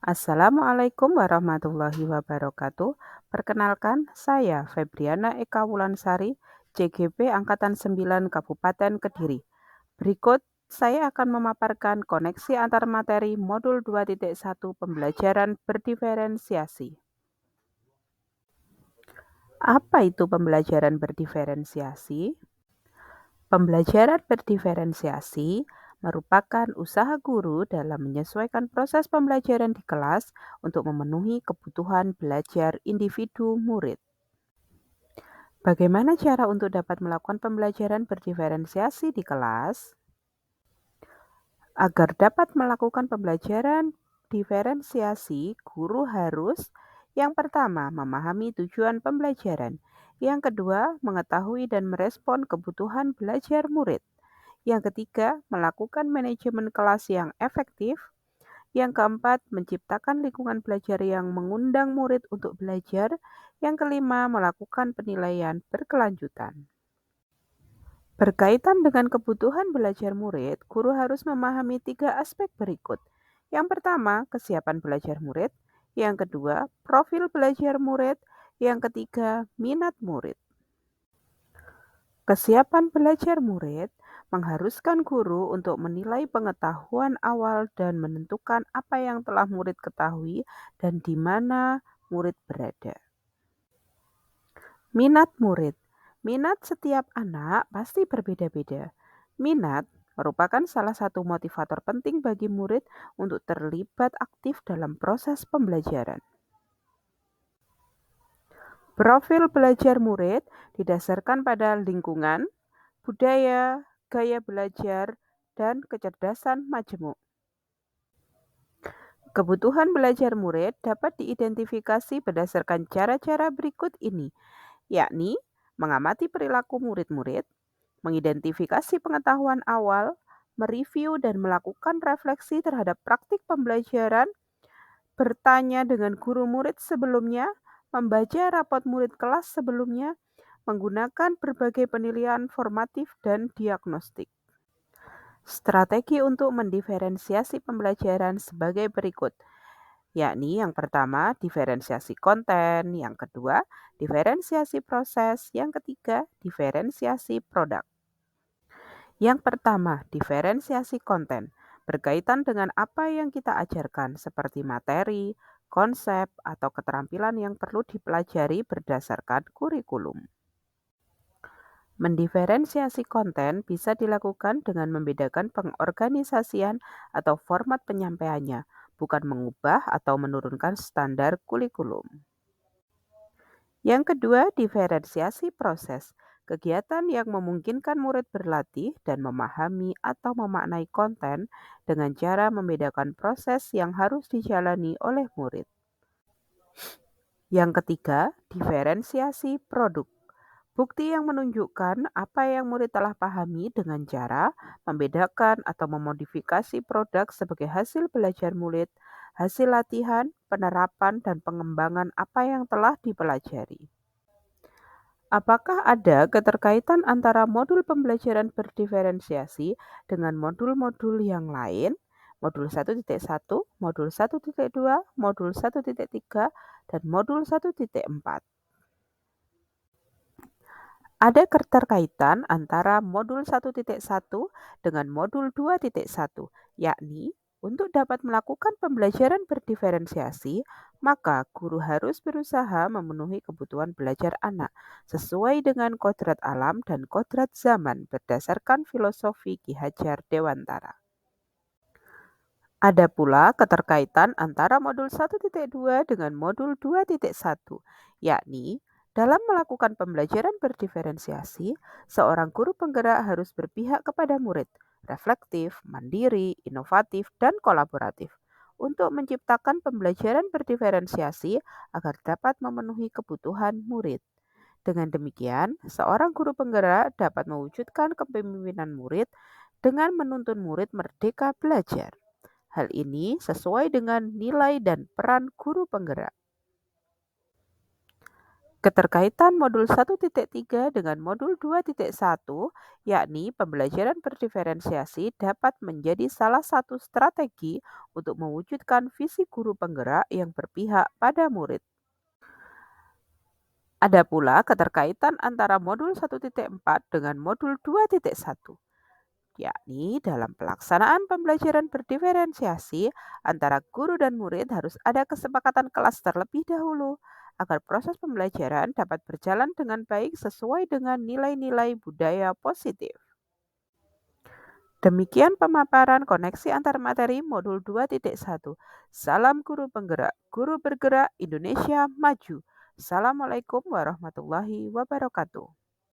Assalamualaikum warahmatullahi wabarakatuh. Perkenalkan, saya Febriana Eka Wulansari, CGP Angkatan 9 Kabupaten Kediri. Berikut saya akan memaparkan koneksi antar materi modul 2.1 pembelajaran berdiferensiasi. Apa itu pembelajaran berdiferensiasi? Pembelajaran berdiferensiasi merupakan usaha guru dalam menyesuaikan proses pembelajaran di kelas untuk memenuhi kebutuhan belajar individu murid. Bagaimana cara untuk dapat melakukan pembelajaran berdiferensiasi di kelas? Agar dapat melakukan pembelajaran diferensiasi, guru harus yang pertama memahami tujuan pembelajaran, yang kedua mengetahui dan merespon kebutuhan belajar murid. Yang ketiga, melakukan manajemen kelas yang efektif. Yang keempat, menciptakan lingkungan belajar yang mengundang murid untuk belajar. Yang kelima, melakukan penilaian berkelanjutan. Berkaitan dengan kebutuhan belajar murid, guru harus memahami 3 aspek berikut. Yang pertama, kesiapan belajar murid. Yang kedua, profil belajar murid. Yang ketiga, minat murid. Kesiapan belajar murid mengharuskan guru untuk menilai pengetahuan awal dan menentukan apa yang telah murid ketahui dan di mana murid berada. Minat murid. Minat setiap anak pasti berbeda-beda. Minat merupakan salah satu motivator penting bagi murid untuk terlibat aktif dalam proses pembelajaran. Profil belajar murid didasarkan pada lingkungan, budaya, gaya belajar, dan kecerdasan majemuk. Kebutuhan belajar murid dapat diidentifikasi berdasarkan cara-cara berikut ini, yakni mengamati perilaku murid-murid, mengidentifikasi pengetahuan awal, mereview dan melakukan refleksi terhadap praktik pembelajaran, bertanya dengan guru murid sebelumnya, membaca rapot murid kelas sebelumnya, menggunakan berbagai penilaian formatif dan diagnostik. Strategi untuk mendiferensiasi pembelajaran sebagai berikut, yakni yang pertama diferensiasi konten, yang kedua diferensiasi proses, yang ketiga diferensiasi produk. Yang pertama, diferensiasi konten berkaitan dengan apa yang kita ajarkan seperti materi, konsep, atau keterampilan yang perlu dipelajari berdasarkan kurikulum. Mendiferensiasi konten bisa dilakukan dengan membedakan pengorganisasian atau format penyampaiannya, bukan mengubah atau menurunkan standar kurikulum. Yang kedua, diferensiasi proses. Kegiatan yang memungkinkan murid berlatih dan memahami atau memaknai konten dengan cara membedakan proses yang harus dijalani oleh murid. Yang ketiga, diferensiasi produk. Bukti yang menunjukkan apa yang murid telah pahami dengan cara membedakan atau memodifikasi produk sebagai hasil belajar murid, hasil latihan, penerapan, dan pengembangan apa yang telah dipelajari. Apakah ada keterkaitan antara modul pembelajaran berdiferensiasi dengan modul-modul yang lain? Modul 1.1, modul 1.2, modul 1.3, dan modul 1.4. Ada keterkaitan antara modul 1.1 dengan modul 2.1, yakni untuk dapat melakukan pembelajaran berdiferensiasi, maka guru harus berusaha memenuhi kebutuhan belajar anak sesuai dengan kodrat alam dan kodrat zaman berdasarkan filosofi Ki Hajar Dewantara. Ada pula keterkaitan antara modul 1.2 dengan modul 2.1, yakni dalam melakukan pembelajaran berdiferensiasi, seorang guru penggerak harus berpihak kepada murid, reflektif, mandiri, inovatif, dan kolaboratif untuk menciptakan pembelajaran berdiferensiasi agar dapat memenuhi kebutuhan murid. Dengan demikian, seorang guru penggerak dapat mewujudkan kepemimpinan murid dengan menuntun murid merdeka belajar. Hal ini sesuai dengan nilai dan peran guru penggerak. Keterkaitan modul 1.3 dengan modul 2.1, yakni pembelajaran berdiferensiasi dapat menjadi salah satu strategi untuk mewujudkan visi guru penggerak yang berpihak pada murid. Ada pula keterkaitan antara modul 1.4 dengan modul 2.1, yakni dalam pelaksanaan pembelajaran berdiferensiasi antara guru dan murid harus ada kesepakatan kelas terlebih dahulu agar proses pembelajaran dapat berjalan dengan baik sesuai dengan nilai-nilai budaya positif. Demikian pemaparan koneksi antar materi modul 2.1. Salam guru penggerak, guru bergerak, Indonesia maju. Assalamualaikum warahmatullahi wabarakatuh.